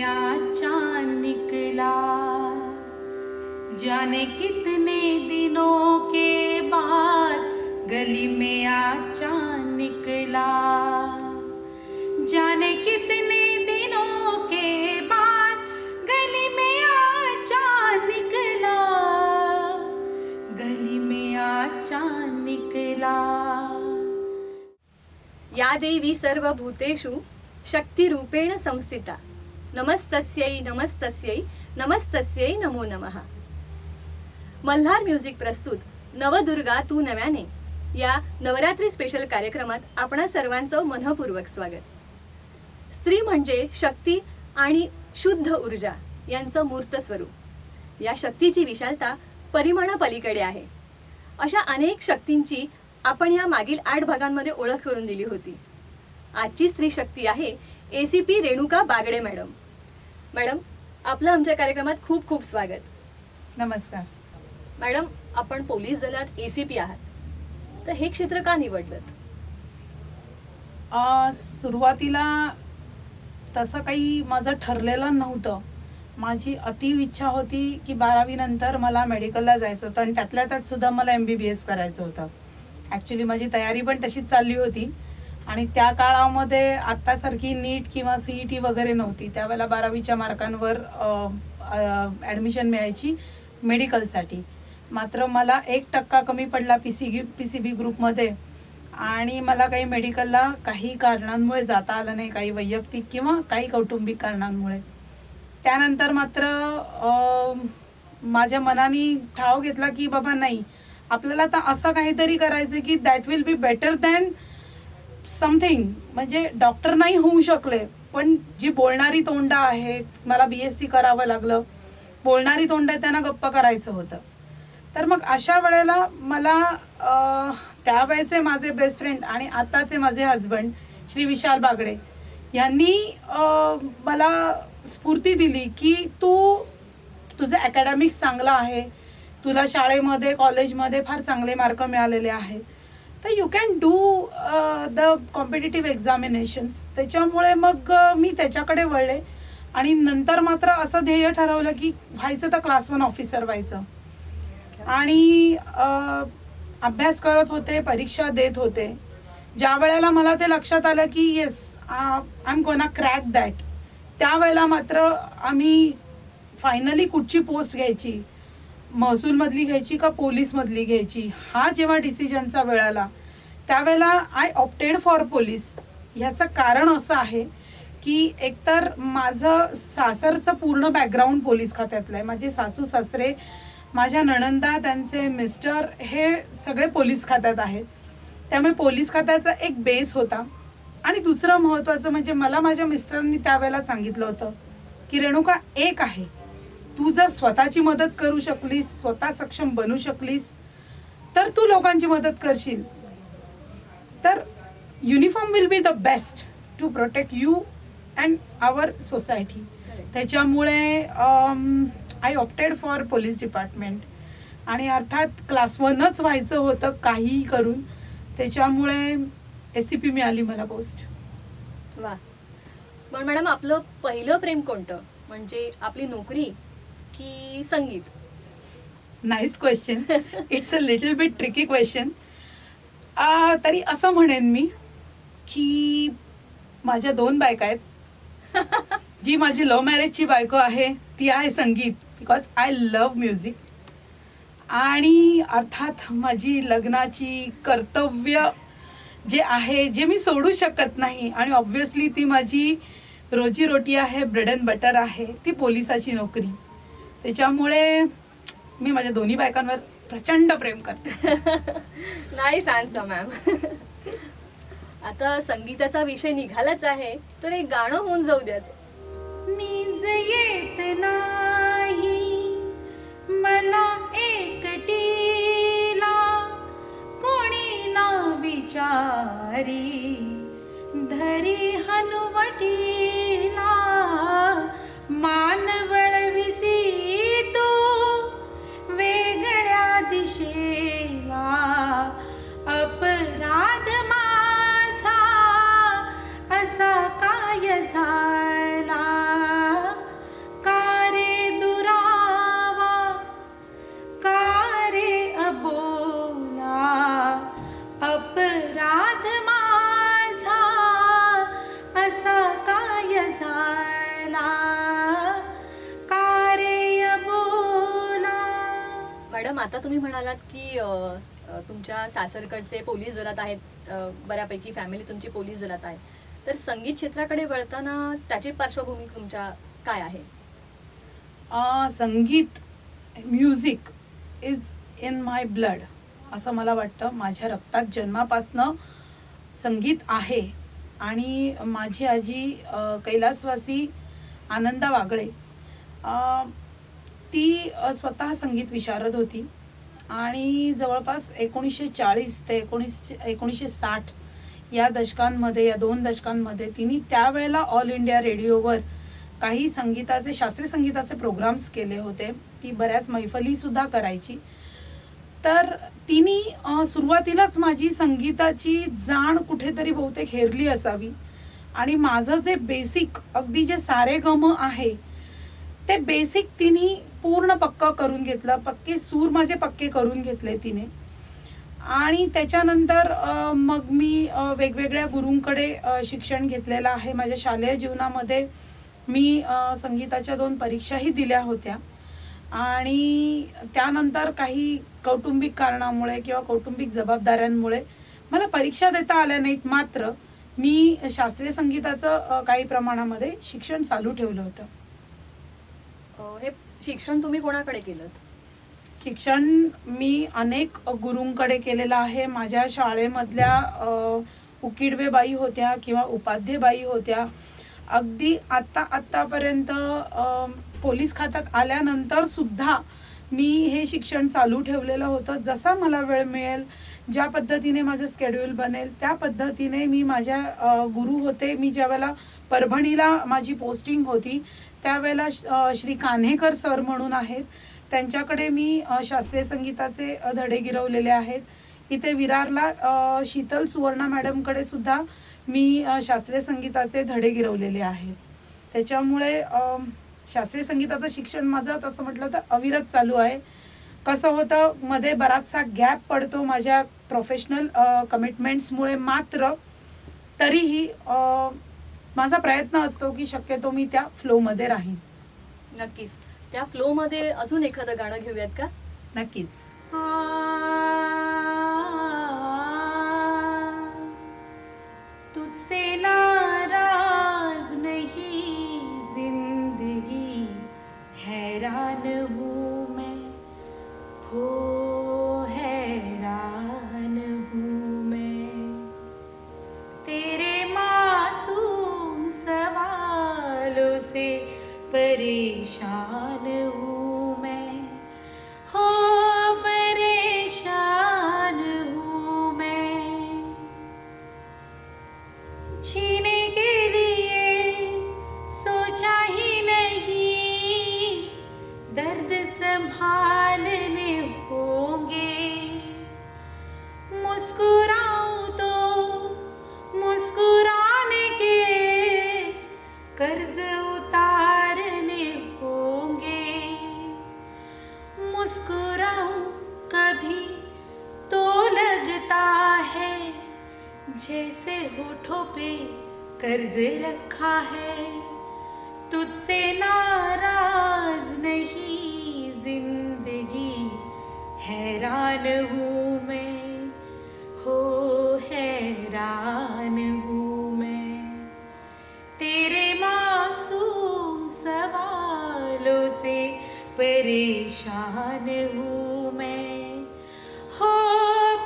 में आचा निकला, जाने कितने दिनों के बाद गली में आचा निकला, जाने कितने दिनों के बाद गली में आचा निकला, गली में आचा निकला। या देवी सर्वभूतेषु शक्तिरूपेण संस्थिता, नमस्तस्यै नमस्तस्यै नमस्तस्यै नमो नमः। मल्हार म्युझिक प्रस्तुत नवदुर्गा तू नव्याने या नवरात्री स्पेशल कार्यक्रमात आपणा सर्वांचं मनःपूर्वक स्वागत। स्त्री म्हणजे शक्ती आणि शुद्ध ऊर्जा यांचं मूर्त स्वरूप। या शक्तीची विशालता परिमाणापलीकडे आहे। अशा अनेक शक्तींची आपण या मागील 8 भागांमध्ये ओळख करून दिली होती। आजची स्त्री शक्ती आहे ACP Renuka Bagde madam. Madam, आपलं आमच्या कार्यक्रमात खूप खूप स्वागत। नमस्कार मॅडम, आपण पोलीस दलात ACP आहात, तर हे क्षेत्र का निवडलं? सुरुवातीला तसं काही माझं ठरलेलं नव्हतं। माझी अति इच्छा होती की 12वी नंतर मला मेडिकलला जायचं होतं आणि त्यातल्या त्यात सुद्धा मला MBBS करायचं होतं। ॲक्च्युली माझी तयारी पण तशीच चालली होती आणि त्या काळामध्ये आत्तासारखी नीट किंवा CET वगैरे नव्हती। त्यावेळेला 12वीच्या मार्कांवर ॲडमिशन मिळायची मेडिकलसाठी। मात्र मला 1% कमी पडला PCB ग्रुपमध्ये आणि मला काही मेडिकलला काही कारणांमुळे जाता आलं नाही, काही वैयक्तिक किंवा काही कौटुंबिक कारणांमुळे। त्यानंतर मात्र माझ्या मनाने ठाव घेतला की बाबा नाही, आपल्याला आता असं काहीतरी करायचं की that will be better than something. म्हणजे डॉक्टर नाही होऊ शकले, पण जी बोलणारी तोंड आहेत, मला BSc करावं लागलं, बोलणारी तोंड आहे त्यांना गप्प करायचं होतं। तर मग अशा वेळेला मला त्यावेळेचे माझे बेस्ट फ्रेंड आणि आताचे माझे हजबंड श्री विशाल बागडे यांनी मला स्फूर्ती दिली की तुझं अकॅडमिक्स चांगलं आहे, तुला शाळेमध्ये कॉलेजमध्ये फार चांगले मार्क मिळालेले आहेत, तर you can do the competitive examinations. त्याच्यामुळे मग मी त्याच्याकडे वळले आणि नंतर मात्र असं ध्येय ठरवलं की व्हायचं तर क्लास 1 ऑफिसर व्हायचं। आणि अभ्यास करत होते, परीक्षा देत होते। ज्या वेळेला मला ते लक्षात आलं की yes I am gonna crack that, त्यावेळेला मात्र आम्ही फायनली कुठची पोस्ट घ्यायची, महसूलमधली घ्यायची का पोलीसमधली घ्यायची, हा जेव्हा डिसिजनचा वेळ आला त्यावेळेला आय ऑप्टेड फॉर पोलीस। ह्याचं कारण असं आहे की एकतर माझं सासरचं पूर्ण बॅकग्राऊंड पोलीस खात्यातलं आहे। माझे सासू सासरे, माझ्या नणंदा, त्यांचे मिस्टर हे सगळे पोलीस खात्यात आहेत, त्यामुळे पोलीस खात्याचा एक बेस होता। आणि दुसरं महत्त्वाचं म्हणजे मला माझ्या मिस्टरांनी त्यावेळेला सांगितलं होतं की रेणुका, एक आहे, तू जर स्वतःची मदत करू शकलीस, स्वतः सक्षम बनू शकलीस, तर तू लोकांची मदत करशील, तर uniform will be the best to protect you and our society. त्याच्यामुळे I opted for police department आणि अर्थात क्लास 1च व्हायचं होतं काहीही करून, त्याच्यामुळे ACP मिळाली मला पोस्ट। वा, पण मॅडम आपलं पहिलं प्रेम कोणतं? म्हणजे आपली नोकरी की संगीत? Nice question, it's a little bit tricky question. तरी असं म्हणेन मी की माझ्या 2 बायका आहेत। जी माझी लव्ह मॅरेजची बायको आहे ती आहे संगीत, बिकॉज आय लव्ह म्युझिक। आणि अर्थात माझी लग्नाची कर्तव्य जे आहे, जे मी सोडू शकत नाही, आणि ऑब्व्हियसली ती माझी रोजीरोटी आहे, ब्रेड अँड बटर आहे, ती पोलिसाची नोकरी। त्याच्यामुळे मी माझ्या दोन्ही बायकांवर प्रचंड प्रेम करते। Nice answer ma'am. आता संगीताचा विषय निघालाच आहे, तर एक गाणं होऊन जाऊ द्यात। नींद येत नाही मला एकटीला, कोणी ना विचारी, धरी हनुवटीला, मान वळविसी तू वेगळ्या दिशेला, अपराध माझा असा काय झाला, तुम्ही म्हणालात की तुमच्या सासरकडचे पोलीस दलात आहेत, बऱ्यापैकी फॅमिली तुमची पोलीस दलात आहे, तर संगीत क्षेत्राकडे वळताना त्याची पार्श्वभूमी तुमच्या काय आहे? संगीत, music is in my blood असं मला वाटतं. माझ्या रक्तात जन्मापासनं संगीत आहे. आणि माझी आजी कैलासवासी आनंदा वागळे, ती स्वतः संगीत विशारद होती आणि जवळपास 1940 ते 1960 या दशकांमध्ये, या 2 दशकांमध्ये तिने त्यावेळेला ऑल इंडिया रेडिओवर काही संगीताचे, शास्त्रीय संगीताचे प्रोग्राम्स केले होते. ती बऱ्याच मैफली सुद्धा करायची. तर तिने सुरुवातीलाच माझी संगीताची जाण कुठेतरी बहुतेक हेरली असावी आणि माझं जे बेसिक, अगदी जे सारेगम आहे ते बेसिक तिने पूर्ण पक्क करून घेतलं. पक्के सूर माझे पक्के करून घेतले तिने. आणि त्याच्यानंतर मग मी वेगवेगळ्या गुरूंकडे शिक्षण घेतलेलं आहे. माझ्या शालेय जीवनामध्ये मी संगीताच्या 2 परीक्षाही दिल्या होत्या आणि त्यानंतर काही कौटुंबिक कारणामुळे किंवा कौटुंबिक जबाबदाऱ्यांमुळे मला परीक्षा देता आल्या नाहीत. मात्र मी शास्त्रीय संगीताचं काही प्रमाणामध्ये शिक्षण चालू ठेवलं होतं. हे शिक्षण तुम्ही कोणाकडे केलं? शिक्षण मी अनेक गुरूंकडे केलेलं आहे. माझ्या शाळेमधल्या उकिडवेबाई होत्या किंवा उपाध्येबाई होत्या. अगदी आत्तापर्यंत पोलीस खात्यात आल्यानंतर सुद्धा मी हे शिक्षण चालू ठेवलेलं होतं. जसा मला वेळ मिळेल, ज्या पद्धतीने माझं स्केड्यूल बनेल त्या पद्धतीने मी माझ्या गुरु होते. मी ज्यावेळेला परभणीला माझी पोस्टिंग होती त्यावेळेला श्री कान्हेकर सर म्हणून आहेत, त्यांच्याकडे मी शास्त्रीय संगीताचे धडे गिरवलेले आहेत. इथे विरारला शीतल सुवर्णा मॅडमकडे सुद्धा मी शास्त्रीय संगीताचे धडे गिरवलेले आहेत. त्याच्यामुळे शास्त्रीय संगीताचं शिक्षण माझं तसं म्हटलं तर अविरत चालू आहे. कसं होतं, मध्ये बराचसा गॅप पडतो माझ्या प्रोफेशनल कमिटमेंट्समुळे. मात्र तरीही माझा प्रयत्न असतो की शक्यतो मी त्या फ्लोमध्ये राहीन. नक्कीच. त्या फ्लोमध्ये अजून एखादं गाणं घेऊयात का? नक्कीच. तुझसे नाराज नहीं जिंदगी, हैरान हूँ मैं, हो हैरान हूँ मैं, तेरे मासूम सवालों से परेशान हूँ मैं, हो परेशान हूँ मैं, जीने के लिए सोचा ही नहीं, दर्द संभालने होंगे, मुस्कुराऊं तो मुस्कुराने के कर्ज उतारने होंगे, मुस्कुराऊं कभी तो लगता है जैसे होठों पे कर्ज रखा है, तुझसे नाराज नहीं जिंदगी, हैरान हूँ मैं, हो हैरान हूँ मैं, तेरे मासूम सवालों से परेशान हूँ मैं, हो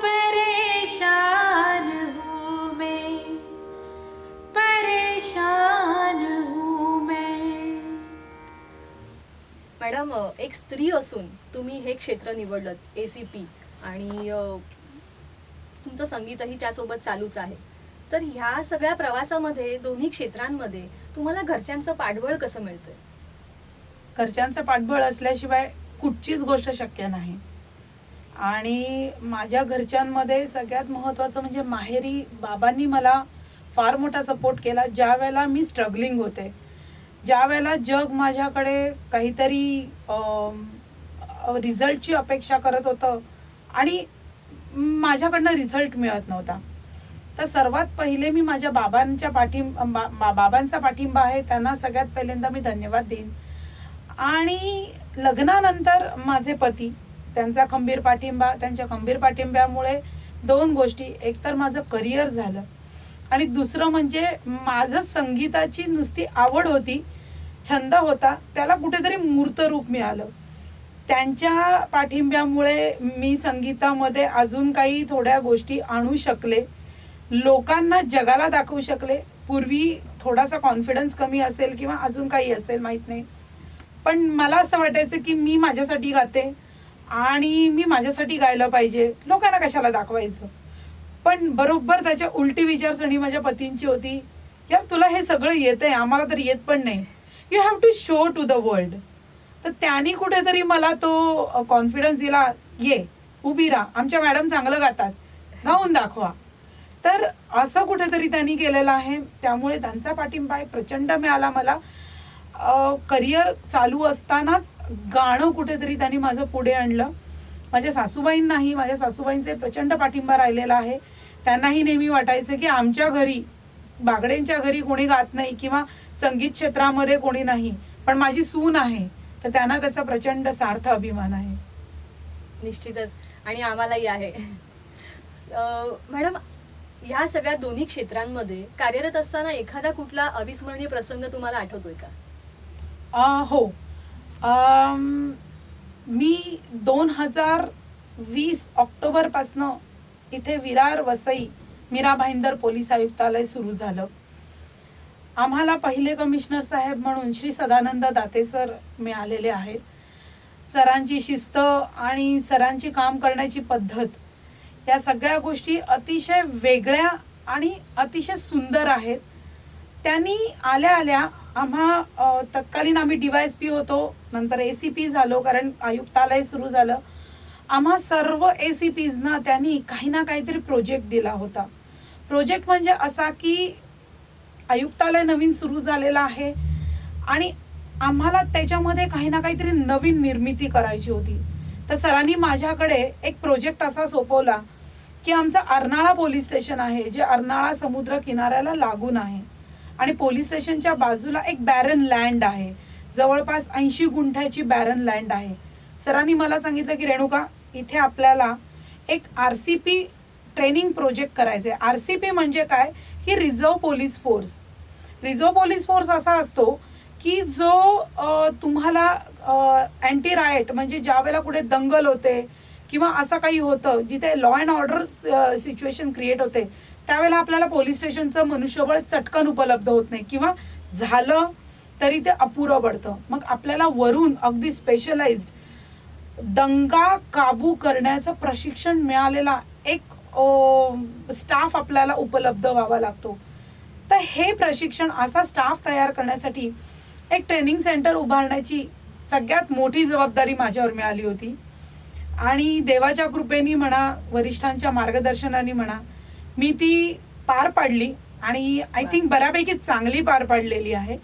परेशान हूँ मैं, परेशान हूँ मैं. मॅडम, एक स्त्री असून तुम्ही हे क्षेत्र निवडलं ACP आणि तुमचं संगीतही त्यासोबत चालूच आहे. तर ह्या सगळ्या प्रवासामध्ये, दोन्ही क्षेत्रांमध्ये तुम्हाला घरच्यांचं पाठबळ कसं मिळतंय? घरच्यांचं पाठबळ असल्याशिवाय कुठचीच गोष्ट शक्य नाही. आणि माझ्या घरच्यांमध्ये सगळ्यात महत्त्वाचं म्हणजे माहेरी बाबांनी मला फार मोठा सपोर्ट केला. ज्या वेळेला मी स्ट्रगलिंग होते, ज्या वेळेला जग माझ्याकडे काहीतरी रिझल्टची अपेक्षा करत होतं आणि माझ्याकडनं रिझल्ट मिळत नव्हता, तर सर्वात पहिले मी माझ्या बाबांचा पाठिंबा आहे, त्यांना सगळ्यात पहिल्यांदा मी धन्यवाद देईन. आणि लग्नानंतर माझे पती त्यांचा खंबीर पाठिंबा, त्यांच्या खंबीर पाठिंब्यामुळे दोन गोष्टी, एक तर माझं करिअर झालं आणि दुसरं म्हणजे माझं संगीताची नुसती आवड होती, छंद होता, त्याला कुठेतरी मूर्त रूप मिळालं. त्यांच्या पाठिंब्यामुळे मी संगीतामध्ये अजून काही थोड्या गोष्टी आणू शकले, लोकांना जगाला दाखवू शकले. पूर्वी थोडासा कॉन्फिडन्स कमी असेल किंवा अजून काही असेल माहीत नाही, पण मला असं वाटायचं की मी माझ्यासाठी गाते आणि मी माझ्यासाठी गायला पाहिजे, लोकांना कशाला दाखवायचं. पण बरोबर त्याच्या उलटी विचारसरणी माझ्या पतींची होती, यार तुला हे सगळं येतंय, आम्हाला तर येत पण नाही, you have to show to the world. तर त्यांनी कुठेतरी मला तो कॉन्फिडन्स दिला, ये उभी राहा, आमच्या मॅडम चांगलं गातात, गाऊन दाखवा. तर असं कुठेतरी त्यांनी केलेलं आहे. त्यामुळे त्यांचा पाठिंबा प्रचंड मिळाला मला. करिअर चालू असतानाच गाणं कुठेतरी त्यांनी माझं पुढे आणलं. माझ्या सासूबाईंनाही, माझ्या सासूबाईंचे प्रचंड पाठिंबा राहिलेला आहे. त्यांनाही नेहमी वाटायचं की आमच्या घरी, बागडेंच्या घरी कोणी गात नाही किंवा संगीत क्षेत्रामध्ये कोणी नाही, पण माझी सून आहे, तर त्यांना त्याचा प्रचंड सार्थ अभिमान आहे. निश्चितच, आणि आम्हालाही आहे. मॅडम, या सगळ्या दोन्ही क्षेत्रांमध्ये कार्यरत असताना एखादा कुठला अविस्मरणीय प्रसंग तुम्हाला आठवतोय का? हो. मी 2020 ऑक्टोबरपासनं इथे विरार वसई मीरा भाईंदर पोलीस आयुक्तालय सुरू झालं. आम्हाला पहिले कमिशनर साहेब म्हणून श्री सदानंद दाते सर मिळालेले आहेत. सरांची शिस्त आणि सरांची काम करण्याची पद्धत, या सगळ्या गोष्टी अतिशय वेगळ्या आणि अतिशय सुंदर आहेत. त्यांनी आल्या आल्या तत्कालीन आम्ही DYSP होतो, नंतर ACP झालो, कारण आयुक्तालय सुरू झालं. आम्हा सर्व ACPsना त्यांनी काही ना काहीतरी प्रोजेक्ट दिला होता. प्रोजेक्ट म्हणजे असा की आयुक्तालय नवीन सुरू झालेलं आहे आणि आम्हाला त्याच्यामध्ये काही ना काहीतरी नवीन निर्मिती करायची होती. तर सरांनी माझ्याकडे एक प्रोजेक्ट असा सोपवला की आमचं अर्नाळा पोलीस स्टेशन आहे, जे अर्नाळा समुद्र किनाऱ्याला लागून आहे आणि पोलीस स्टेशनच्या बाजूला एक बॅरन लँड आहे, जवळपास 80 गुंठ्याची बॅरन लँड आहे. सरांनी मला सांगितलं की रेणुका, इथे आपल्याला एक RCP ट्रेनिंग प्रोजेक्ट करायचं आहे. RCP म्हणजे काय, की reserve police force. Reserve police force असा असतो की जो तुम्हाला अँटी रायट, म्हणजे ज्या वेळेला कुठे दंगल होते किंवा असं काही होतं जिथे law and order situation create होते, त्यावेळेला आपल्याला पोलीस स्टेशनचं मनुष्यबळ चटकन उपलब्ध होत नाही किंवा झालं तरी ते अपुरं पडतं. मग आपल्याला वरून अगदी स्पेशलाइज्ड दंगा काबू करण्याचं प्रशिक्षण मिळालेला एक स्टाफ आपल्याला उपलब्ध व्हावा लागतो. तर हे प्रशिक्षण, असा स्टाफ तयार करण्यासाठी एक ट्रेनिंग सेंटर उभारण्याची सगळ्यात मोठी जबाबदारी माझ्यावर मिळाली होती. आणि देवाच्या कृपेने म्हणा, वरिष्ठांच्या मार्गदर्शनाने म्हणा, मी ती पार पाडली आणि आय थिंक बऱ्यापैकी चांगली पार पाडलेली आहे.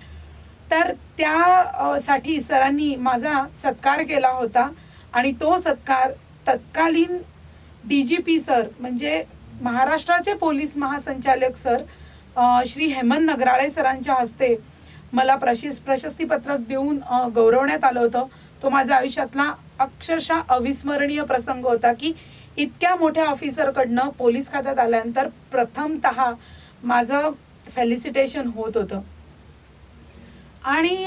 तर त्यासाठी सरांनी माझा सत्कार केला होता आणि तो सत्कार तत्कालीन DGP सर, म्हणजे महाराष्ट्राचे पोलीस महासंचालक सर श्री हेमंत नगराळे सरांच्या हस्ते मला प्रशस्तीपत्रक देऊन गौरवण्यात आलं होतं. तो माझ्या आयुष्यातला अक्षरशः अविस्मरणीय प्रसंग होता की इतक्या मोठ्या ऑफिसरकडनं पोलीस खात्यात आल्यानंतर प्रथमतः माझं फेलिसिटेशन होत होतं. आणि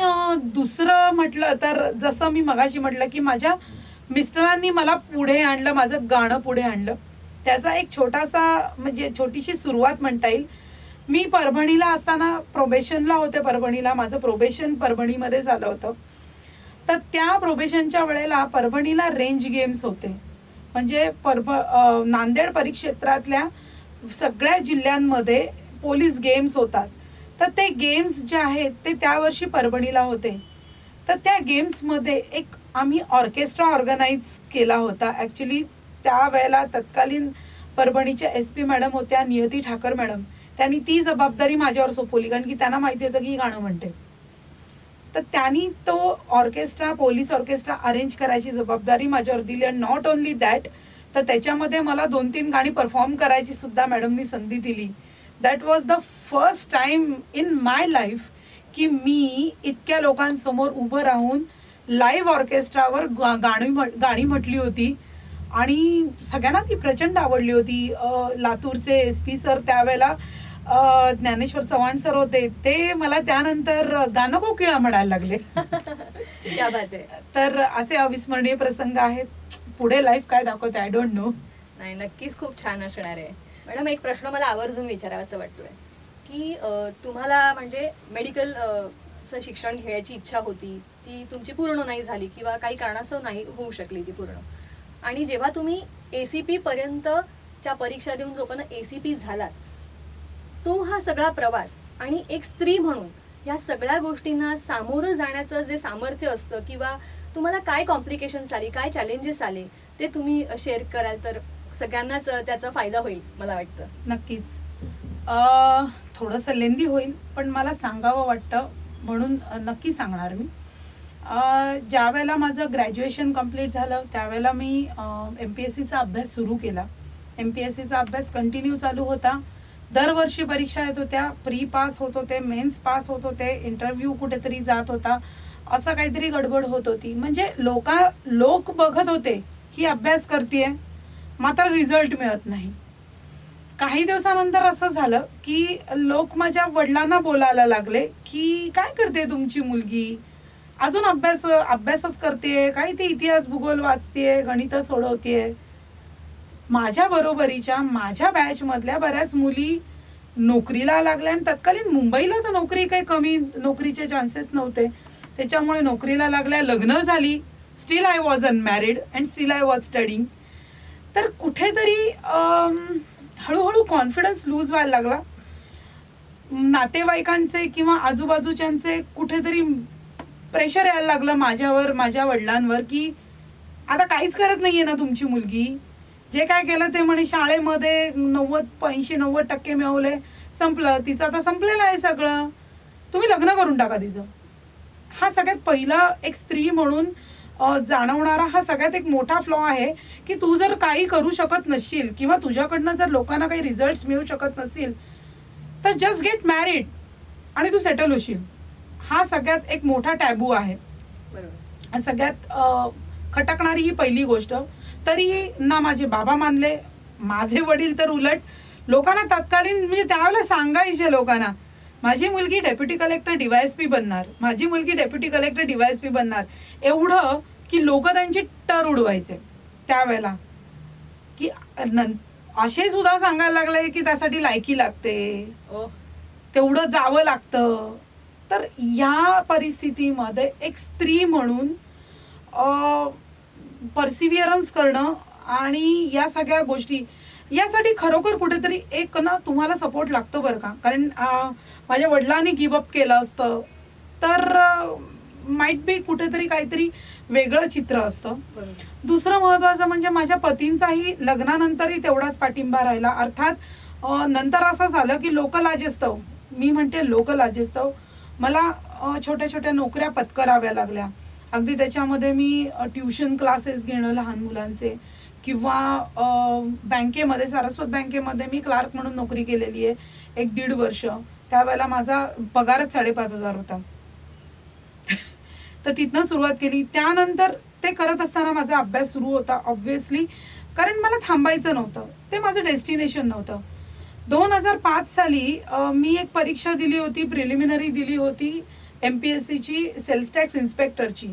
दुसरं म्हटलं तर जसं मी मगाशी म्हटलं की माझ्या मिस्टरांनी मला पुढे आणलं, माझं गाणं पुढे आणलं. त्याचा एक छोटासा, म्हणजे छोटीशी सुरुवात म्हणता येईल. मी परभणीला असताना प्रोबेशनला होते. परभणीला माझं प्रोबेशन परभणीमध्ये झालं होतं. तर त्या प्रोबेशनच्या वेळेला परभणीला रेंज गेम्स होते, म्हणजे नांदेड परिक्षेत्रातल्या सगळ्या जिल्ह्यांमध्ये पोलीस गेम्स होतात. तर ते गेम्स जे आहेत ते त्या वर्षी परभणीला होते. तर त्या गेम्समध्ये एक आम्ही ऑर्केस्ट्रा ऑर्गनाईज केला होता. ॲक्च्युली त्यावेळेला तत्कालीन परभणीच्या SP मॅडम होत्या, नियती ठाकर मॅडम. त्यांनी ती जबाबदारी माझ्यावर सोपवली, कारण की त्यांना माहिती होतं की ही गाणं म्हणते. तर त्यांनी तो ऑर्केस्ट्रा, पोलीस ऑर्केस्ट्रा अरेंज करायची जबाबदारी माझ्यावर दिली. अँड नॉट ओनली दॅट, तर त्याच्यामध्ये मला 2-3 गाणी परफॉर्म करायची सुद्धा मॅडमनी संधी दिली. That was the first time in my life की मी इतक्या लोकांसमोर उभं राहून लाईव्ह ऑर्केस्ट्रावर गाणी म्हटली होती आणि सगळ्यांना ती प्रचंड आवडली होती. लातूरचे SP सर त्यावेळेला ज्ञानेश्वर चव्हाण सर होते, ते मला त्यानंतर गाणं कोकिळा म्हणायला लागले. क्या बात आहे. तर असे अविस्मरणीय प्रसंग आहेत. पुढे लाईफ काय दाखवते आय डोंट नो. नाही, नक्कीच खूप छान असणार आहे. मॅडम, एक प्रश्न मला आवर्जून विचारावा असं वाटतोय की तुम्हाला म्हणजे मेडिकल शिक्षण घेण्याची इच्छा होती, ती तुमची पूर्ण नाही झाली किंवा काही कारणास्तव नाही होऊ शकली ती पूर्ण, आणि जेव्हा तुम्ही ACP पर्यंतच्या परीक्षा देऊन जोपर्यंत ACP झालात, तो हा सगळा प्रवास आणि एक स्त्री म्हणून या सगळ्या गोष्टींना सामोरं जाण्याचं जे सामर्थ्य असतं किंवा तुम्हाला काय कॉम्प्लिकेशन्स आली, काय चॅलेंजेस आले, ते तुम्ही शेअर कराल तर सगळ्यांनाच त्याचा फायदा होईल मला वाटतं. नक्कीच. थोडंसं लेंदी होईल पण मला सांगावं वाटतं म्हणून नक्की सांगणार मी. ज्या वेळेला माझं ग्रॅज्युएशन कम्प्लीट झालं त्यावेळेला मी MPSCचा अभ्यास सुरू केला. MPSCचा अभ्यास कंटिन्यू चालू होता. दरवर्षी परीक्षा येत होत्या, प्री पास होत होते, मेन्स पास होत होते, इंटरव्ह्यू कुठेतरी जात होता, असं काहीतरी गडबड होत होती. म्हणजे लोक बघत होते ही अभ्यास करतेय, मात्र रिझल्ट मिळत नाही. काही दिवसानंतर असं झालं की लोक माझ्या वडिलांना बोलायला लागले की काय करते तुमची मुलगी, अजून अभ्यासच करतेय, काही ते इतिहास भूगोल वाचतेय, गणित सोडवतेय. माझ्या बरोबरीच्या माझ्या बॅच मधल्या बऱ्याच मुली नोकरीला लागल्या आणि तत्कालीन मुंबईला तर नोकरी काही कमी नोकरीचे चान्सेस नव्हते, त्याच्यामुळे नोकरीला लागल्या, लग्न झाली. Still I was unmarried and still I was studying. तर कुठेतरी हळूहळू कॉन्फिडन्स लूज व्हायला लागला. नातेवाईकांचे किंवा आजूबाजूच्यांचे कुठेतरी प्रेशर यायला लागलं माझ्यावर, माझ्या वडिलांवर, की आता काहीच करत नाहीये ना तुमची मुलगी, जे काय केलं ते म्हणे शाळेमध्ये 80-90% मिळवले, संपलं, तिचं आता संपलेलं आहे सगळं, तुम्ही लग्न करून टाका तिचं. हा सगळ्यात पहिला एक स्त्री म्हणून जाणवणारा हा सगळ्यात एक मोठा फ्लॉ आहे की तू जर काही करू शकत नसशील किंवा तुझ्याकडनं जर लोकांना काही रिझल्ट मिळू शकत नसतील तर जस्ट गेट मॅरिड आणि तू सेटल होशील. हा सगळ्यात एक मोठा टॅबू आहे. बरोबर. सगळ्यात खटकणारी ही पहिली गोष्ट. तरीही ना माझे बाबा मानले, माझे वडील तर उलट लोकांना तत्कालीन म्हणजे त्यावेळेला सांगायचे लोकांना, माझी मुलगी डेप्युटी कलेक्टर DYSP बनणार, माझी मुलगी डेप्युटी कलेक्टर DYSP बनणार, एवढं की लोक त्यांची टर उडवायचे त्यावेळेला. की असे सुद्धा सांगायला लागले की त्यासाठी लायकी लागते, तेवढं जावं लागतं. तर या परिस्थितीमध्ये एक स्त्री म्हणून परसिव्हिअरन्स करणं आणि या सगळ्या गोष्टी, यासाठी खरोखर कुठेतरी एक ना तुम्हाला सपोर्ट लागतो बरं का. कारण माझ्या वडिलांनी गिव्हअप केलं असतं तर माइट बी कुठेतरी काहीतरी वेगळं चित्र असतं. दुसरं महत्वाचं म्हणजे माझ्या पतींचाही लग्नानंतरही तेवढाच पाठिंबा राहिला. अर्थात नंतर असं झालं की लोकलाजेस्तव, मी म्हणते लोकलाजेस्तव, मला छोट्या छोट्या नोकऱ्या पत्कराव्या लागल्या. अगदी त्याच्यामध्ये मी ट्युशन क्लासेस घेणं लहान मुलांचे, किंवा बँकेमध्ये, सारस्वत बँकेमध्ये मी क्लार्क म्हणून नोकरी केलेली आहे 1-1.5 वर्ष. त्यावेळेला माझा पगारच 5,500 होता. तर तिथनं सुरुवात केली. त्यानंतर ते करत असताना माझा अभ्यास सुरू होता ऑब्व्हियसली, कारण मला थांबायचं नव्हतं, ते माझं डेस्टिनेशन नव्हतं. 2005 साली मी एक परीक्षा दिली होती, प्रिलिमिनरी दिली होती MPSCची, सेल्स टॅक्स इन्स्पेक्टरची.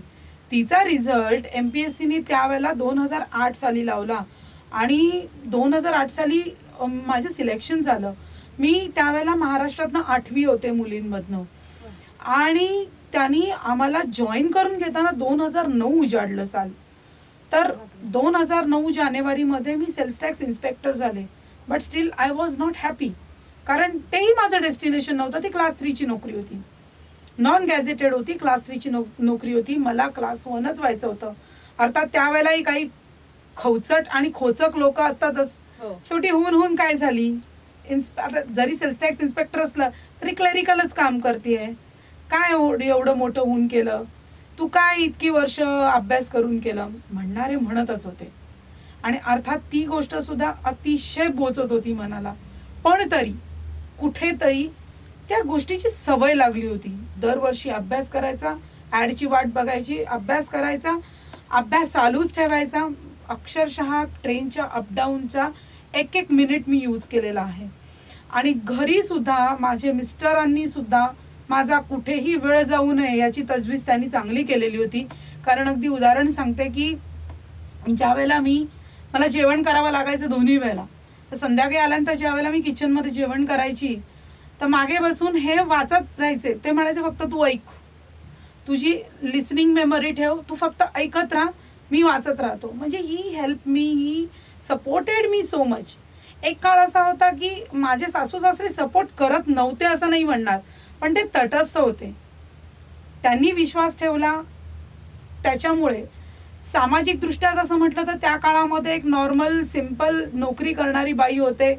तिचा रिझल्ट MPSCने त्यावेळेला 2008 साली लावला आणि 2008 साली माझं सिलेक्शन झालं. मी त्यावेळेला महाराष्ट्रातनं 8वी होते मुलींमधनं, आणि त्यांनी आम्हाला जॉईन करून घेताना 2009 उजाडलं साल. तर 2009 जानेवारीमध्ये मी सेल्स टॅक्स इन्स्पेक्टर झाले. But still I was not happy, कारण तेही माझं डेस्टिनेशन नव्हतं. ती क्लास 3ची नोकरी होती, नॉन गॅझेटेड होती, क्लास 3ची नोकरी होती. मला क्लास 1च व्हायचं होतं. अर्थात त्यावेळेलाही काही खवचट आणि खोचक लोक असतातच. शेवटी होऊन काय झाली, आता जरी सेल्स टॅक्स इन्स्पेक्टर असलं तरी क्लरिकलच काम करतेय. काय एवढं मोठं होऊन केलं, तू काय इतकी वर्ष अभ्यास करून केलं, म्हणणारे म्हणतच होते. आणि अर्थात ती गोष्ट सुद्धा अतिशय बोचत होती मनाला. पण तरी कुठेतरी त्या गोष्टीची सवय लागली होती. दरवर्षी अभ्यास करायचा, ॲडची वाट बघायची, अभ्यास करायचा, अभ्यास चालूच ठेवायचा. अक्षरशः ट्रेनच्या अपडाऊनचा एक एक मिनिट मी यूज केलेला आहे. आणि घरी सुद्धा माझे मिस्टरांनी सुद्धा माझा कुठेही वेळ जाऊ नये याची तजवीज त्यांनी चांगली केलेली होती. कारण अगदी उदाहरण सांगते की ज्या वेळेला मला जेवण करावं लागायचं दोन्ही वेळेला, तर संध्याकाळी आल्यानंतर ज्या वेळेला मी किचनमध्ये जेवण करायची तर मागे बसून हे वाचत राहायचे. ते म्हणायचे फक्त तू ऐक, तुझी लिसनिंग मेमरी ठेव, तू फक्त ऐकत राहा, मी वाचत राहतो. म्हणजे he help me, he supported me so much. एक काळ असा होता की माझे सासू सासरे सपोर्ट करत नव्हते असं नाही म्हणणार, पण ते तटस्थ होते. त्यांनी विश्वास ठेवला. त्याच्यामुळे सामाजिक दृष्ट्या असं म्हटलं तर त्या काळामध्ये एक नॉर्मल सिंपल नोकरी करणारी बाई होते.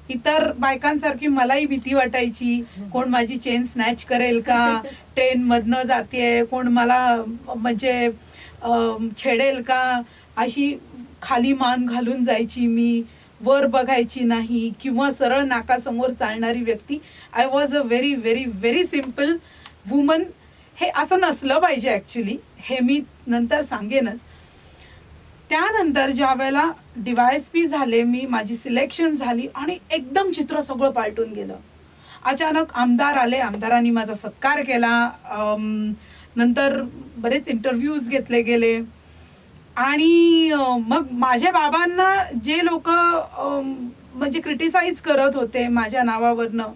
इतर बायकांसारखी मलाही भीती वाटायची, कोण माझी चेन स्नॅच करेल का, ट्रेन मधनं जातेय कोण मला म्हणजे छेडेल का, अशी खाली मान घालून जायची मी, वर बघायची नाही किंवा सरळ नाकासमोर चालणारी व्यक्ती. I was a very very very simple woman. हे असं नसलं पाहिजे ॲक्च्युली, हे मी नंतर सांगेनच. त्यानंतर ज्या वेळेला DYSP झाले मी, माझी सिलेक्शन झाली आणि एकदम चित्र सगळं पालटून गेलं. अचानक आमदार आले, आमदारांनी माझा सत्कार केला. नंतर बरेच इंटरव्ह्यूज घेतले गेले आणि मग माझ्या बाबांना जे लोक म्हणजे क्रिटिसाइज करत होते माझ्या नावावरनं,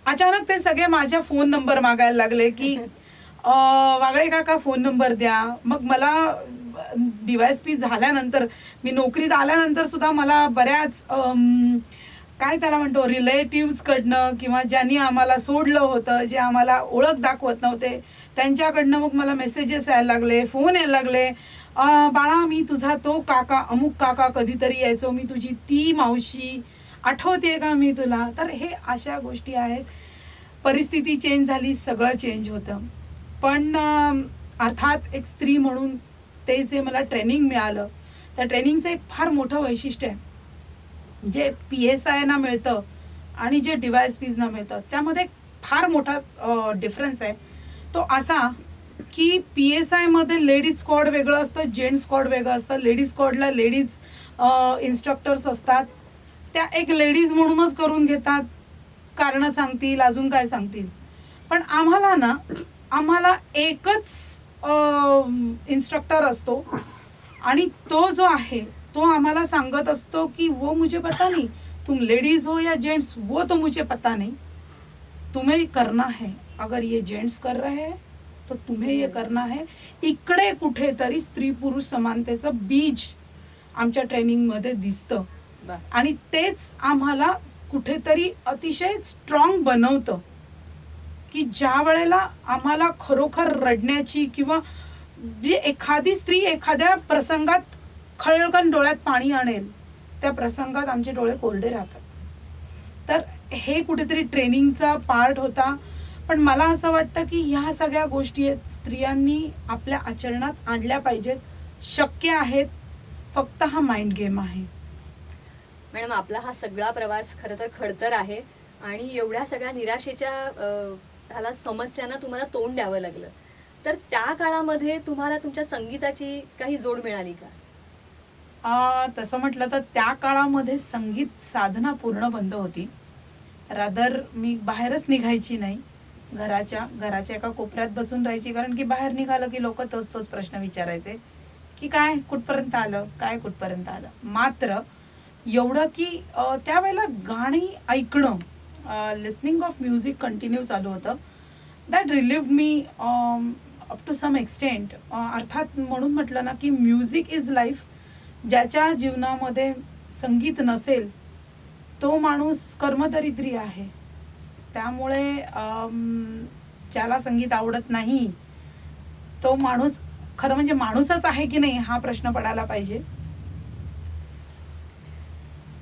अचानक ते सगळे माझ्या फोन नंबर मागायला लागले की वागळे काका फोन नंबर द्या. मग मला DYSP झाल्यानंतर, मी नोकरीत आल्यानंतर सुद्धा मला बऱ्याच काय त्याला म्हणतो रिलेटिव्स कडनं किंवा ज्यांनी आम्हाला सोडलं होतं, जे आम्हाला ओळख दाखवत नव्हते, त्यांच्याकडनं मग मला मेसेजेस यायला लागले, फोन यायला लागले. बाळा मी तुझा तो काका, अमुक काका कधीतरी यायचो, मी तुझी ती मावशी, आठवते का मी तुला. तर हे अशा गोष्टी आहेत. परिस्थिती चेंज झाली, सगळं चेंज होतं. पण अर्थात एक स्त्री म्हणून ते जे मला ट्रेनिंग मिळालं, त्या ट्रेनिंगचं एक फार मोठं वैशिष्ट्य आहे, जे PSI ना मिळतं आणि जे DYSPs ना मिळतं त्यामध्ये फार मोठा डिफरन्स आहे. तो असा की PSI मध्ये लेडीज स्क्वॉड वेगळं असतं, जेंट्स स्क्वॉड वेगळं असतं. लेडीज स्क्वॉडला लेडीज इन्स्ट्रक्टर्स असतात, त्या एक लेडीज म्हणूनच करून घेतात, कारणं सांगतील, अजून काय सांगतील. पण आम्हाला एकच इन्स्ट्रक्टर असतो आणि तो जो आहे तो आम्हाला सांगत असतो की वो मुझे पता नहीं, तुम लेडीज हो या जेंट्स, वो तो मुझे पता नहीं, तुम्हें करना है. अगर ये जेंट्स कर रहे हैं तो तुम्हें ये करना है. इकडे कुठेतरी स्त्री पुरुष समानतेचं बीज आमच्या ट्रेनिंगमध्ये दिसतं आणि तेच आम्हाला कुठेतरी अतिशय स्ट्रॉंग बनवतं की ज्या वेळेला आम्हाला खरोखर रडण्याची किंवा जे एखादी स्त्री एखाद्या प्रसंगात खळखळ डोळ्यात पाणी आणेल, त्या प्रसंगात आमचे डोळे कोरडे राहतात. तर हे कुठेतरी ट्रेनिंगचा पार्ट होता. पण मला असं वाटतं की ह्या सगळ्या गोष्टी स्त्रियांनी आपल्या आचरणात आणल्या पाहिजेत, शक्य आहेत. फक्त हा माइंड गेम आहे. मॅडम, आपला हा सगळा प्रवास खरं तर खडतर आहे आणि एवढ्या सगळ्या निराशेच्या ह्याला समस्यांना तुम्हाला तोंड द्यावं लागलं. तर त्या काळामध्ये तुम्हाला तुमच्या संगीताची काही जोड मिळाली का? तसं म्हटलं तर त्या काळामध्ये संगीत साधना पूर्ण बंद होती. रादर मी बाहेरच निघायची नाही. घराच्या एका कोपऱ्यात बसून राहायची, कारण की बाहेर निघालं की लोक तोच प्रश्न विचारायचे की काय कुठपर्यंत आलं. मात्र एवढं की त्यावेळेला गाणी ऐकणं, लिसनिंग ऑफ म्युझिक कंटिन्यू चालू होतं. That relieved me up to some extent. अर्थात म्हणून म्हटलं ना की म्युझिक इज लाईफ. ज्याच्या जीवनामध्ये संगीत नसेल तो माणूस कर्मदरिद्री आहे. त्यामुळे ज्याला संगीत आवडत नाही तो माणूस खरं म्हणजे माणूसच आहे की नाही हा प्रश्न पडायला पाहिजे.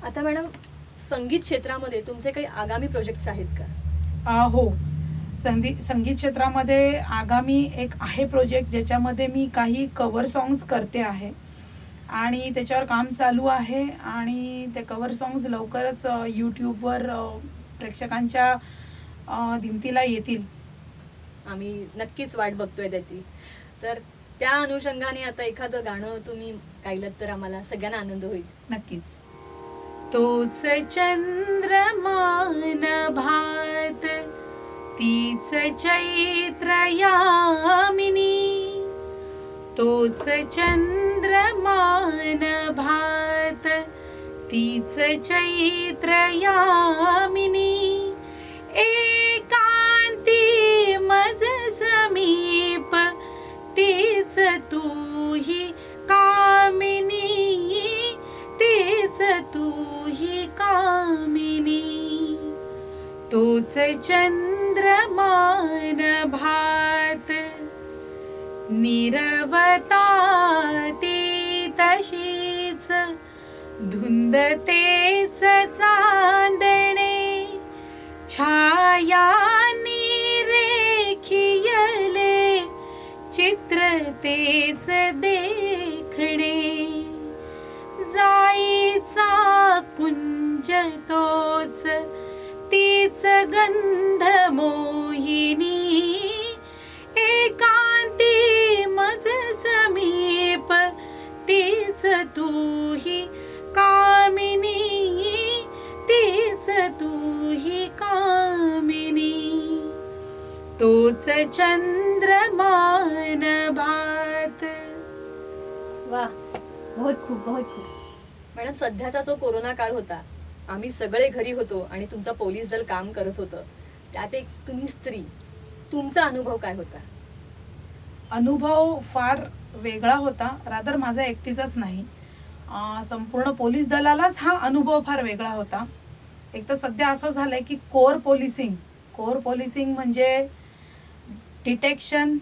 आता मॅडम, संगीत क्षेत्रामध्ये तुमचे काही आगामी प्रोजेक्ट्स आहेत का? हो, संगीत क्षेत्रामध्ये आगामी एक आहे प्रोजेक्ट, ज्याच्यामध्ये मी काही कव्हर सॉंग्स करते आहे आणि त्याच्यावर काम चालू आहे आणि ते कव्हर सॉंग्स लवकरच यूट्यूबवर प्रेक्षकांच्या दिमतीला येतील. आम्ही नक्कीच वाट बघतोय त्याची. तर त्या अनुषंगाने आता एखादं गाणं तुम्ही गायलं तर आम्हाला सगळ्यांना आनंद होईल. नक्कीच. तोच चंद्रमान भात तीच चैत्र यामिनी, तोच चंद्रमान भात तीच चैत्र यामिनी, एकांती मज समीप तीच तूही कामिनी, तीच तूही कामिनी. तोच चंद्रमान भात नीरवता ती तशीच, धुंद तेच चांदणे, छाया रेखियले चित्र तेच देखणे, जाईचा कुंज तोच तीच गंध मोहिनी, एकांती मज समीप तीच तूही कामिनी, तीच तूही कामिनी. तोच चंद्रमान भात. वा, बहुत खूप. मॅडम, सध्याचा जो कोरोना काळ होता, आम्ही सगळे घरी होतो आणि तुमचं पोलीस दल काम करत होतं, त्यात एक तुम्ही स्त्री, तुमचा अनुभव काय होता? अनुभव फार वेगळा होता. रादर माझा एकटीचाच नाही, संपूर्ण पोलीस दलालाच हा अनुभव फार वेगळा होता. एक तर सध्या असं झालंय की कोर पोलिसिंग म्हणजे detection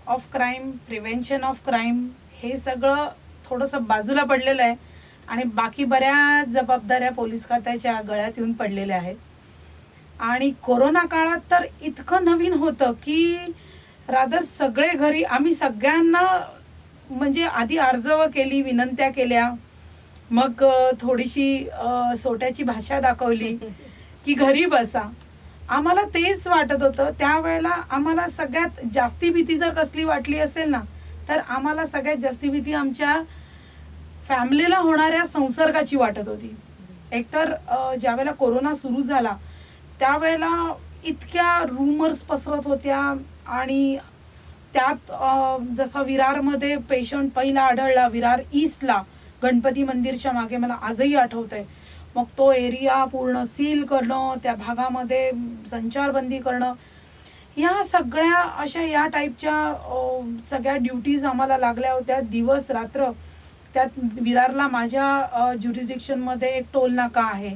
of crime, prevention of crime, हे सगळं थोडंसं बाजूला पडलेलं आहे आणि बाकी बऱ्याच जबाबदाऱ्या पोलीस खात्याच्या गळ्यात येऊन पडलेल्या आहेत. आणि कोरोना काळात तर इतकं नवीन होतं की रादर सगळे घरी, आम्ही सगळ्यांना म्हणजे आधी अर्जव केली, विनंत्या केल्या, मग थोडीशी सोट्याची भाषा दाखवली की घरी बसा. आम्हाला तेच वाटत होतं त्यावेळेला. आम्हाला सगळ्यात जास्ती भीती जर कसली वाटली असेल ना, तर आम्हाला सगळ्यात जास्ती भीती आमच्या फॅमिलीला होणाऱ्या संसर्गाची वाटत होती. एकतर ज्यावेळेला कोरोना सुरू झाला त्यावेळेला इतक्या रूमर्स पसरत होत्या आणि त्यात जसा विरारमध्ये पेशंट पहिला आढळला, विरार ईस्टला गणपती मंदिरच्या मागे, मला आजही आठवतंय. मग तो एरिया पूर्ण सील करणं, त्या भागामध्ये संचारबंदी करणं, ह्या सगळ्या अशा या टाईपच्या सगळ्या ड्युटीज आम्हाला लागल्या होत्या दिवस रात्र. त्यात विरारला माझ्या ज्युरिस्डिक्शनमध्ये एक टोल नाका आहे.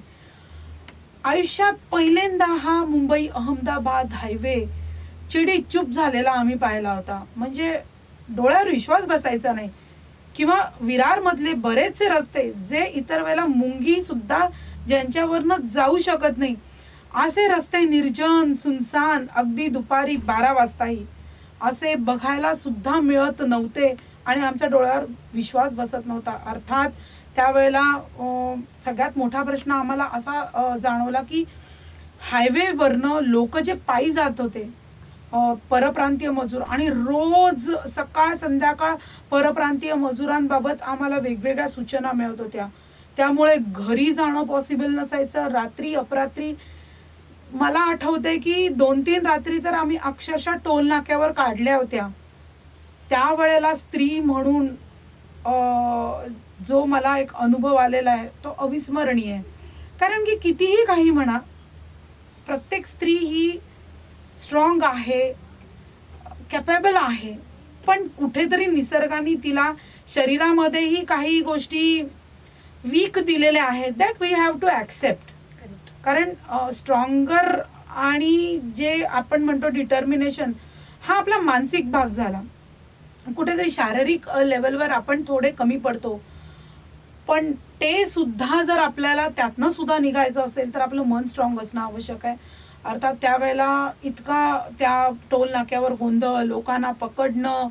आयुष्यात पहिल्यांदा हा मुंबई अहमदाबाद हायवे चिडी चूप झालेला आम्ही पाहिला होता. म्हणजे डोळ्यावर विश्वास बसायचा नाही. किंवा विरारमधले बरेचसे रस्ते जे इतर वेळेला मुंगी सुद्धा ज्यांच्यावरनं जाऊ शकत नाही, असे रस्ते निर्जन सुनसान, अगदी दुपारी 12 वाजताही असे बघायला सुद्धा मिळत नव्हते आणि आमच्या डोळ्यावर विश्वास बसत नव्हता. अर्थात त्यावेळेला सगळ्यात मोठा प्रश्न आम्हाला असा जाणवला की हायवेवरनं लोक जे पायी जात होते, परप्रांतीय मजूर, आणि रोज सकाळ संध्याकाळ परप्रांतीय मजुरांबाबत आम्हाला वेगवेगळ्या सूचना मिळत होत्या. त्यामुळे घरी जाणं पॉसिबल नसायचं. रात्री अपरात्री मला आठवतंय की 2-3 रात्री तर आम्ही अक्षरशः टोल नाक्यावर काढल्या होत्या. त्यावेळेला स्त्री म्हणून जो मला एक अनुभव आलेला आहे तो अविस्मरणीय आहे. कारण की कितीही काही म्हणा, प्रत्येक स्त्री ही स्ट्रॉंग आहे, कॅपेबल आहे, पण कुठेतरी निसर्गाने तिला शरीरामध्येही काही गोष्टी वीक दिलेल्या आहेत, that we have to accept. कारण स्ट्रॉंगर आणि जे आपण म्हणतो डिटर्मिनेशन, हा आपला मानसिक भाग झाला. कुठेतरी शारीरिक लेवलवर आपण थोडे कमी पडतो, पण ते सुद्धा जर आपल्याला त्यातनं सुद्धा निघायचं असेल तर आपलं मन स्ट्रॉंग असणं आवश्यक आहे. अर्थात त्यावेळेला इतका त्या टोल नाक्यावर गोंधळ, लोकांना पकडणं,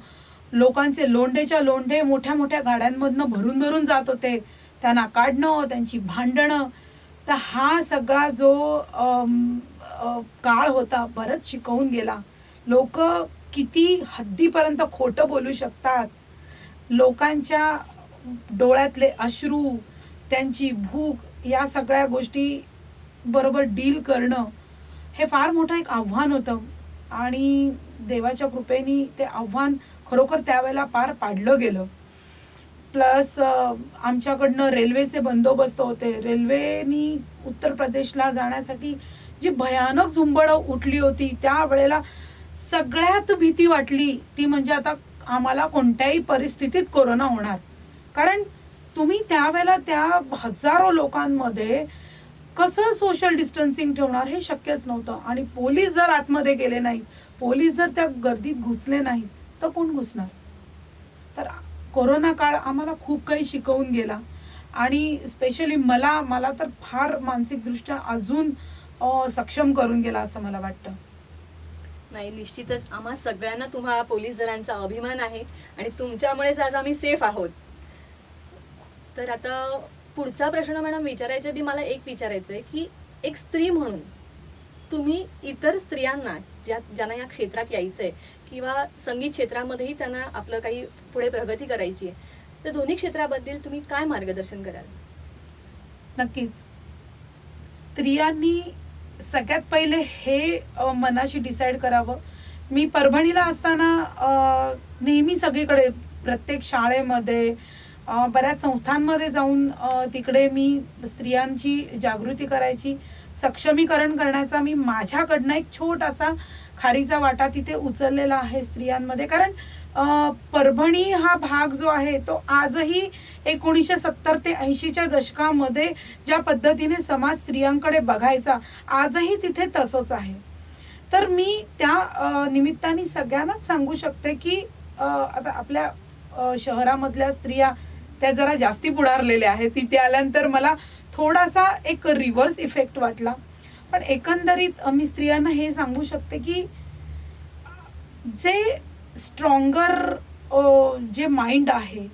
लोकांचे लोंढेच्या लोंढे मोठ्या मोठ्या गाड्यांमधनं भरून भरून जात होते, त्यांना काढणं, त्यांची भांडणं. तर हा सगळा जो काळ होता बरंच शिकवून गेला. लोक किती हद्दीपर्यंत खोटं बोलू शकतात, लोकांच्या डोळ्यातले अश्रू, त्यांची भूक, या सगळ्या गोष्टी बरोबर डील करणं हे फार मोठं एक आव्हान होतं. आणि देवाच्या कृपेने ते आव्हान खरोखर त्यावेळेला पार पाडलं गेलं. प्लस आमच्याकडनं रेल्वेचे बंदोबस्त होते. रेल्वेनी उत्तर प्रदेशला जाण्यासाठी जी भयानक झुंबड उठली होती, त्यावेळेला सगळ्यात भीती वाटली ती म्हणजे आता आम्हाला कोणत्याही परिस्थितीत कोरोना होणार. कारण तुम्ही त्यावेळेला त्या हजारो लोकांमध्ये कसं सोशल डिस्टन्सिंग ठेवणार हे शक्यच नव्हतं. आणि पोलीस जर आतमध्ये गेले नाहीत, पोलीस जर त्या गर्दीत घुसले नाहीत, तर कोण घुसणार? तर कोरोना काळ आम्हाला खूप काही शिकवून गेला. आणि स्पेशली मला तर फार मानसिकदृष्ट्या अजून सक्षम करून गेला असं मला वाटतं. नाही, निश्चितच आम्हा सगळ्यांना तुम्हा पोलीस दलांचा अभिमान आहे आणि तुमच्यामुळेच आज आम्ही सेफ आहोत. तर आता पुढचा प्रश्न मॅडम विचारायच्या आधी मला एक विचारायचं आहे की एक स्त्री म्हणून तुम्ही इतर स्त्रियांना ज्यांना या क्षेत्रात यायचंय किंवा संगीत क्षेत्रामध्येही त्यांना आपलं काही पुढे प्रगती करायची आहे, तर दोन्ही क्षेत्राबद्दल तुम्ही काय मार्गदर्शन कराल? नक्कीच. स्त्रियांनी सगळ्यात पहिले हे मनाशी डिसाईड करावं. मी परभणीला असताना नेहमी सगळीकडे प्रत्येक शाळेमध्ये बऱ्याच संस्थांमध्ये जाऊन तिकडे मी स्त्रियांची जागृती करायची, सक्षमीकरण करण्याचा मी माझ्याकडनं एक छोटासा खारीचा वाटा तिथे उचललेला आहे स्त्रियांमध्ये. कारण परभणी हा भाग जो आहे तो आजही 1970 ते 80च्या दशकामध्ये ज्या पद्धतीने समाज स्त्रियांकडे बघायचा, आजही तिथे तसंच आहे. तर मी त्या निमित्ताने सगळ्यांनाच सांगू शकते की आता आपल्या शहरामधल्या स्त्रिया त्या जरा जास्ती पुढारलेल्या आहेत. तिथे आल्यानंतर मला थोडासा एक रिव्हर्स इफेक्ट वाटला. पण एकंदरीत मी स्त्रियांना हे सांगू शकते की जे स्ट्रॉंगर जे माइंड आहे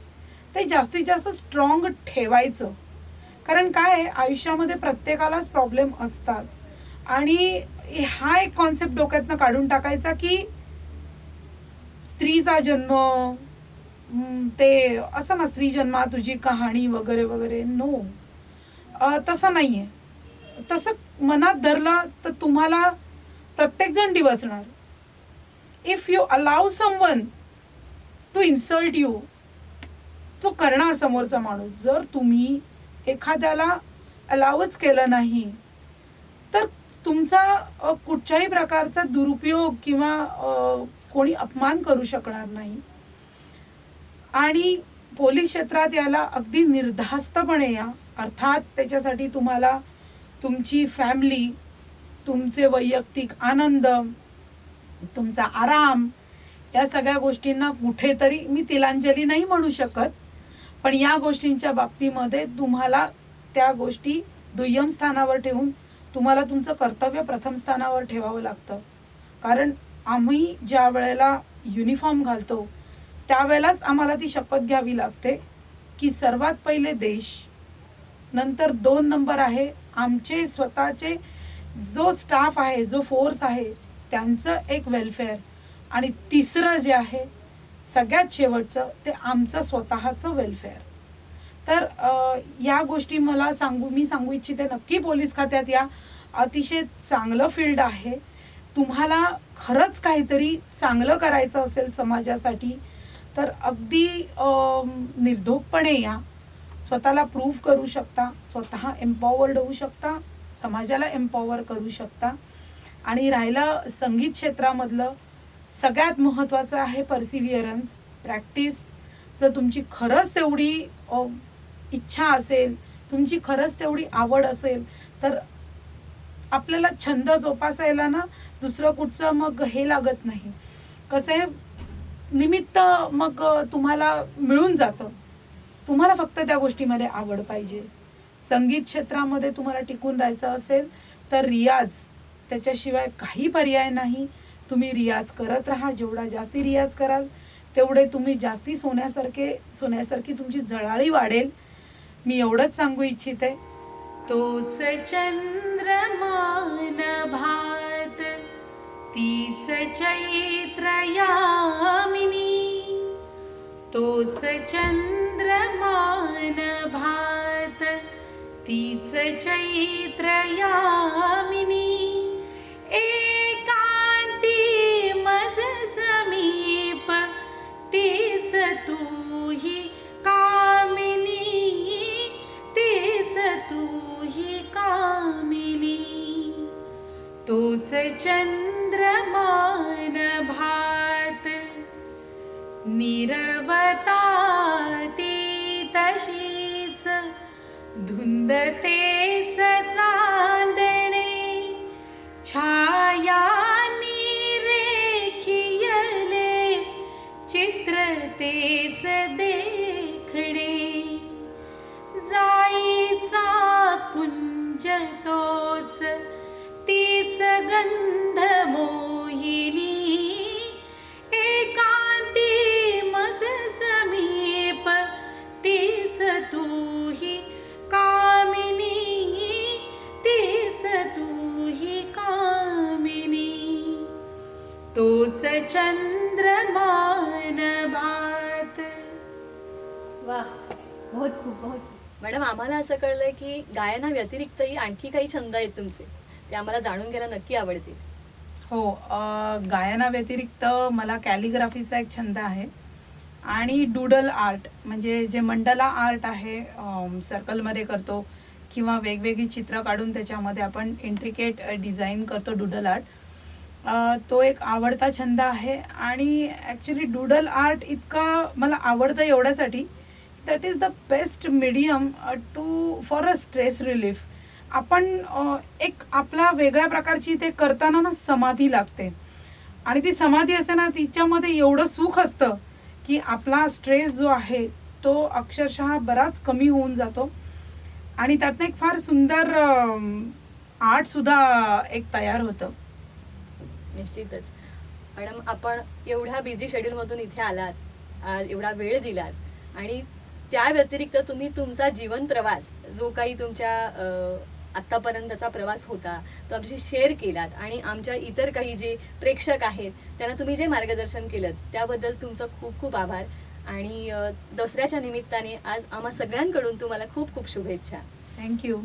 ते जास्तीत जास्त स्ट्रॉंग ठेवायचं. कारण काय आहे, आयुष्यामध्ये प्रत्येकालाच प्रॉब्लेम असतात. आणि हा एक कॉन्सेप्ट डोक्यातनं काढून टाकायचा की स्त्रीचा जन्म ते असं ना, स्त्री जन्मा तुझी कहाणी वगैरे वगैरे. नो, तसं नाहीये. तसं मनात धरलं तर तुम्हाला प्रत्येक जण डिवचणार. If you allow someone to insult you, तो करणार समोरचा माणूस. जर तुम्ही एखाद्याला अलाउच केलं नाही तर तुमचा कुठच्याही प्रकारचा दुरुपयोग किंवा कोणी अपमान करू शकणार नाही. आणि पोलीस क्षेत्रात याला अगदी निर्धास्तपणे या. अर्थात त्याच्यासाठी तुम्हाला तुमची फॅमिली, तुमचे वैयक्तिक आनंद, तुमचा आराम, या सगळ्या गोष्टींना कुठेतरी मी तिलांजली नाही म्हणू शकत, पण या गोष्टींच्या बाबतीमध्ये तुम्हाला त्या गोष्टी दुय्यम स्थानावर ठेवून तुम्हाला तुमचं कर्तव्य प्रथम स्थानावर ठेवावं लागतं. कारण आम्ही ज्या वेळेला युनिफॉर्म घालतो त्यावेळेलाच आम्हाला ती शपथ घ्यावी लागते की सर्वात पहिले देश, नंतर 2 नंबर आहे आमचे स्वतःचे जो स्टाफ आहे, जो फोर्स आहे त्यांचं एक वेलफेअर, आणि तिसरं जे आहे सगळ्यात शेवटचं ते आमचं स्वतःचं वेलफेअर. तर या गोष्टी मी सांगू इच्छिते, नक्की पोलीस खात्यात या. अतिशय चांगलं फील्ड आहे. तुम्हाला खरंच काहीतरी चांगलं करायचं असेल समाजासाठी तर अगदी निर्धोकपणे या. स्वतःला प्रूव्ह करू शकता, स्वतः एम्पॉवर्ड होऊ शकता, समाजाला एम्पॉवर करू शकता. आणि राहिलं संगीत क्षेत्रामधलं, सगळ्यात महत्त्वाचं आहे परसिव्हिअरन्स, प्रॅक्टिस. जर तुमची खरंच तेवढी इच्छा असेल, तुमची खरंच तेवढी आवड असेल तर आपल्याला छंद जोपासायला ना दुसरं कुठचं मग हे लागत नाही. कसं आहे, निमित्त मग तुम्हाला मिळून जातं. तुम्हाला फक्त त्या गोष्टीमध्ये आवड पाहिजे. संगीत क्षेत्रामध्ये तुम्हाला टिकून राहायचं असेल तर रियाज, त्याच्याशिवाय काही पर्याय नाही. तुम्ही रियाज करत राहा. जेवढा जास्ती रियाज कराल तेवढे तुम्ही जास्ती सोन्यासारखी तुमची झळाळी वाढेल. मी एवढंच सांगू इच्छिते. तोच चंद्रमान भात तीच चैत्र यामिनी तोच चंद्रमान भात तीच चैत्र यामिनी एकांती मज समीप तीच तूही कामिनी तीच तूही कामिनी तोच चंद्रमान भात निरवता ती तशीच धुंद तेच चांदणे छाया रेखियले चित्र तेच देखणे जाईचा कुंज तोच तीच गंध मोहिनी एकांती मज समीप तीच तूही कामिनी तीच तूही कामिनी तोच चंद्रमान भात. वा, बहुत खूप बहुत. मॅडम, आम्हाला असं कळलंय की गायना व्यतिरिक्तही आणखी काही छंद आहेत तुमचे, ते आम्हाला जाणून घ्यायला नक्की आवडतील. हो, गायना व्यतिरिक्त मला कॅलिग्राफीचा एक छंद आहे आणि डुडल आर्ट म्हणजे जे मंडला आर्ट आहे, सर्कलमध्ये करतो किंवा वेगवेगळी चित्र काढून त्याच्यामध्ये आपण इंट्रिकेट डिझाईन करतो डुडल आर्ट. तो एक आवडता छंद आहे. आणि ॲक्च्युली डुडल आर्ट इतकं मला आवडतं एवढ्यासाठी that is the best medium for a stress relief. आपण एक आपला वेगळ्या प्रकारची ते करताना ना समाधी लागते आणि ती समाधी असते ना, तिच्यामध्ये एवढं सुख असतं की आपला स्ट्रेस जो आहे तो अक्षरशः बराच कमी होऊन जातो आणि त्यातनं एक फार सुंदर आर्ट सुद्धा एक तयार होतं. निश्चितच. मॅडम, आपण एवढ्या बिझी शेड्यूलमधून इथे आलात, एवढा वेळ दिलात आणि त्या व्यतिरिक्त तुम्ही तुमचा जीवन प्रवास जो काही तुमच्या आत्तापर्यंतचा प्रवास होता तो आमच्याशी शेअर केलात आणि आमच्या इतर काही जे प्रेक्षक आहेत त्यांना तुम्ही जे मार्गदर्शन केलं त्याबद्दल तुमचं खूप खूप आभार. आणि दसऱ्याच्या निमित्ताने आज आम्हा सगळ्यांकडून तुम्हाला खूप खूप शुभेच्छा. थँक्यू.